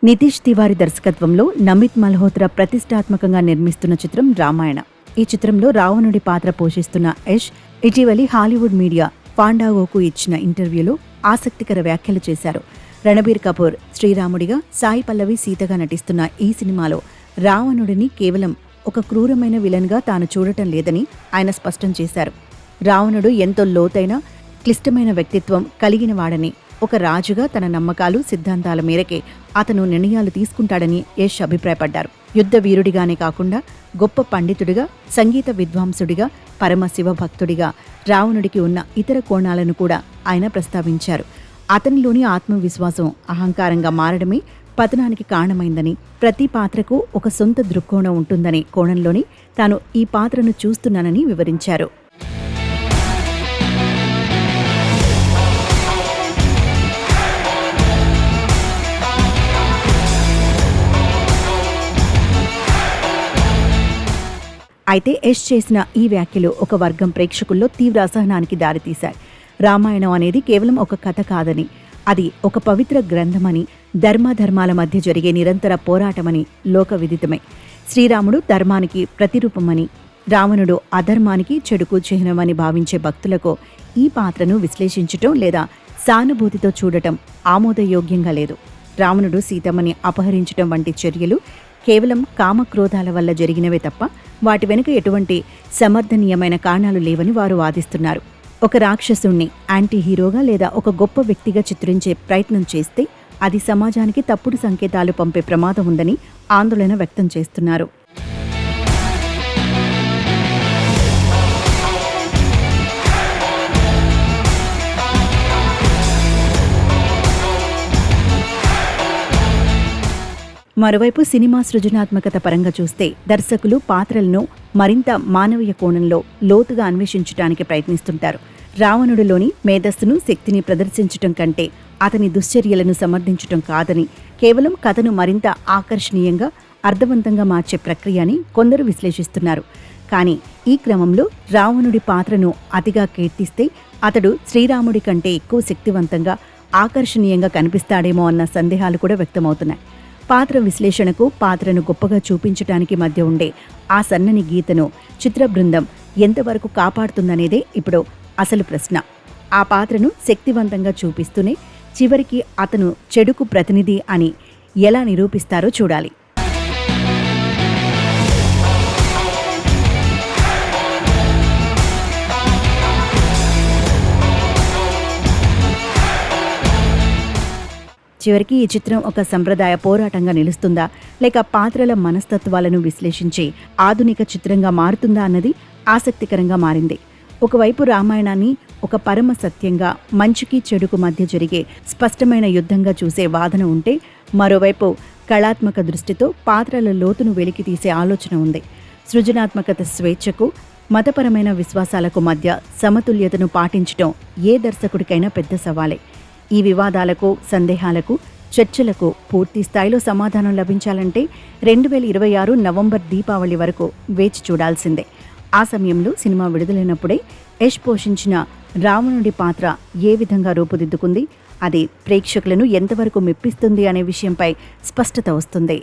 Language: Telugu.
నితీష్ తివారీ దర్శకత్వంలో నమిత్ మల్హోత్రా ప్రతిష్టాత్మకంగా నిర్మిస్తున్న చిత్రం రామాయణ. ఈ చిత్రంలో రావణుడి పాత్ర పోషిస్తున్న యష్ ఇటీవలి హాలీవుడ్ మీడియా ఫాండాగోకు ఇచ్చిన ఇంటర్వ్యూలో ఆసక్తికర వ్యాఖ్యలు చేశారు. రణబీర్ కపూర్ శ్రీరాముడిగా, సాయి పల్లవి సీతగా నటిస్తున్న ఈ సినిమాలో రావణుడిని కేవలం ఒక క్రూరమైన విలన్గా తాను చూడటం లేదని ఆయన స్పష్టం చేశారు. రావణుడు ఎంతో లోతైన, క్లిష్టమైన వ్యక్తిత్వం కలిగినవాడని, ఒక రాజుగా తన నమ్మకాలు, సిద్ధాంతాల మేరకే అతను నిర్ణయాలు తీసుకుంటాడని యష్ అభిప్రాయపడ్డారు. యుద్ధ వీరుడిగానే కాకుండా గొప్ప పండితుడిగా, సంగీత విద్వాంసుడిగా, పరమశివ భక్తుడిగా రావణుడికి ఉన్న ఇతర కోణాలను కూడా ఆయన ప్రస్తావించారు. అతనిలోని ఆత్మవిశ్వాసం, అహంకారంగా మారడమే పతనానికి కారణమైందని, ప్రతి పాత్రకు ఒక సొంత దృక్కోణం ఉంటుందనే కోణంలోనే తాను ఈ పాత్రను చూస్తున్నానని వివరించారు. అయితే యష్ చేసిన ఈ వ్యాఖ్యలు ఒక వర్గం ప్రేక్షకుల్లో తీవ్ర అసహనానికి దారితీశాయి. రామాయణం అనేది కేవలం ఒక కథ కాదని, అది ఒక పవిత్ర గ్రంథమని, ధర్మాధర్మాల మధ్య జరిగే నిరంతర పోరాటమని లోక విదితమే. శ్రీరాముడు ధర్మానికి ప్రతిరూపమని, రావణుడు అధర్మానికి, చెడుకు చిహ్నమని భావించే భక్తులకు ఈ పాత్రను విశ్లేషించటం లేదా సానుభూతితో చూడటం ఆమోదయోగ్యంగా లేదు. రావణుడు సీతమ్మని అపహరించటం వంటి చర్యలు కేవలం కామక్రోధాల వల్ల జరిగినవే తప్ప వాటి వెనుక ఎటువంటి సమర్థనీయమైన కారణాలు లేవని వారు వాదిస్తున్నారు. ఒక రాక్షసుణ్ణి యాంటీ హీరోగా లేదా ఒక గొప్ప వ్యక్తిగా చిత్రించే ప్రయత్నం చేస్తే అది సమాజానికి తప్పుడు సంకేతాలు పంపే ప్రమాదం ఉందని ఆందోళన వ్యక్తం చేస్తున్నారు. మరోవైపు సినిమా సృజనాత్మకత పరంగా చూస్తే దర్శకులు పాత్రలను మరింత మానవీయ కోణంలో లోతుగా అన్వేషించడానికి ప్రయత్నిస్తుంటారు. రావణుడిలోని మేధస్సును, శక్తిని ప్రదర్శించటం కంటే అతని దుశ్చర్యలను సమర్థించటం కాదని, కేవలం కథను మరింత ఆకర్షణీయంగా, అర్థవంతంగా మార్చే ప్రక్రియ అని కొందరు విశ్లేషిస్తున్నారు. కానీ ఈ క్రమంలో రావణుడి పాత్రను అతిగా కీర్తిస్తే అతడు శ్రీరాముడి కంటే ఎక్కువ శక్తివంతంగా, ఆకర్షణీయంగా కనిపిస్తాడేమో అన్న సందేహాలు కూడా వ్యక్తమవుతున్నాయి. పాత్ర విశ్లేషణకు, పాత్రను గొప్పగా చూపించటానికి మధ్య ఉండే ఆ సన్నని గీతను చిత్ర బృందం ఎంతవరకు కాపాడుతుందనేదే ఇప్పుడు అసలు ప్రశ్న. ఆ పాత్రను శక్తివంతంగా చూపిస్తూనే చివరికి అతను చెడుకు ప్రతినిధి అని ఎలా నిరూపిస్తారో చూడాలి. చివరికి ఈ చిత్రం ఒక సంప్రదాయ పోరాటంగా నిలుస్తుందా, లేక పాత్రల మనస్తత్వాలను విశ్లేషించే ఆధునిక చిత్రంగా మారుతుందా అన్నది ఆసక్తికరంగా మారింది. ఒకవైపు రామాయణాన్ని ఒక పరమ సత్యంగా, మంచికి చెడుకు మధ్య జరిగే స్పష్టమైన యుద్ధంగా చూసే వాదన ఉంటే, మరోవైపు కళాత్మక దృష్టితో పాత్రల లోతును వెలికితీసే ఆలోచన ఉంది. సృజనాత్మకత, స్వేచ్ఛకు, మతపరమైన విశ్వాసాలకు మధ్య సమతుల్యతను పాటించటం ఏ దర్శకుడికైనా పెద్ద సవాలే. ఈ వివాదాలకు, సందేహాలకు, చర్చలకు పూర్తి స్థాయిలో సమాధానం లభించాలంటే 2026 నవంబర్ దీపావళి వరకు వేచి చూడాల్సిందే. ఆ సమయంలో సినిమా విడుదలైనప్పుడే యష్ పోషించిన రావణుడి పాత్ర ఏ విధంగా రూపుదిద్దుకుంది, అది ప్రేక్షకులను ఎంతవరకు మెప్పిస్తుంది అనే విషయంపై స్పష్టత వస్తుంది.